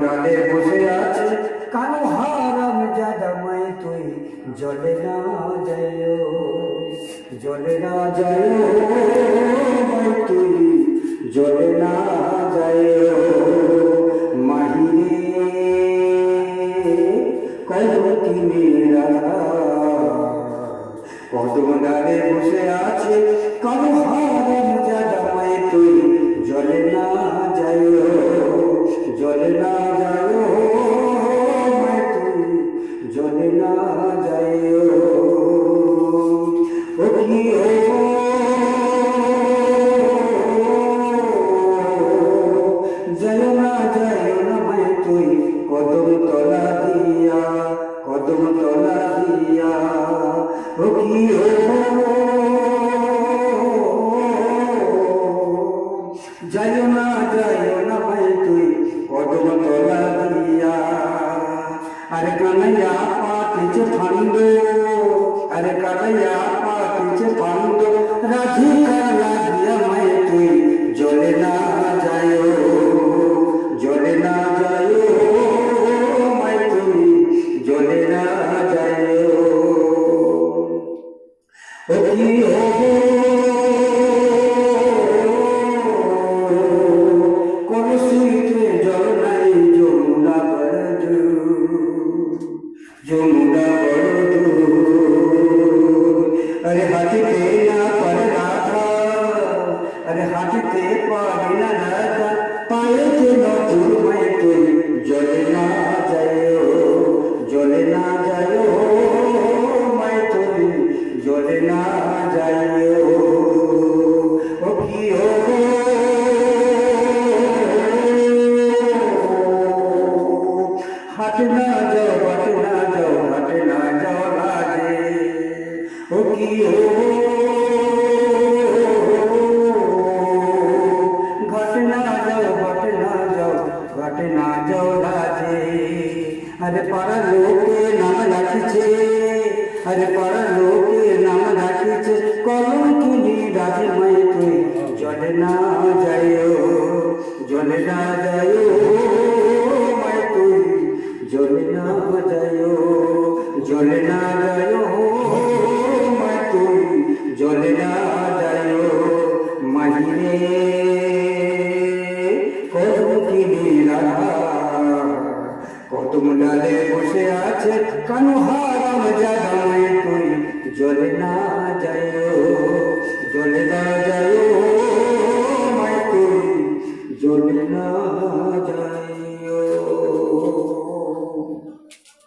ডালে বসে আছে কানো হারাম জাদা মাই তুই জলে না যাইও জলে না যাইও মাই তুই জলে না যাইও মাহিরে কলকি মেরা কদম ডালে বসে আছে কানো হারাম জাদা মাই তুই জলে না যাইও জলে না যাইও মাই তুই জলে না যাইও ও কি যাইও না মাই তুই কদম তলা দিয়া কদম তলা দিয়া ও কি যাইও না ভাই তুই কদম তলা দিয়া আরে কানাইয়া পাতিছে ফান্ড আরে কানাইয়া পাতিছে ফান্ড রাধিকা লাগিয়া মাই তুই জলে না যাইও জলে না যাইও মাই তুই জলে না যাইও ও কি হবো যমুনা अरे हाथीते ना पर राधा अरे हाथीते पारी ना राधा पाए थे नौतुर मैं तुम जले ना जायो मैं तुम जले ना जायो ओ की हो हट ना जाओ राजे ओ की हो घट ना जाओ राजे अरे पारा लोके नाम राखिछे अरे पारा लोके नाम राखिछे कलंकिनी राधे मैं तुई जले ना जाइयो मैं तुई जले ना जाइयो मैं तुई जले ना जाइयो माहिरे কলঙ্কিনী রাধা কদম ডালে বসে আছে কানো হারাম জাদা মাই তুই জলে না যাইও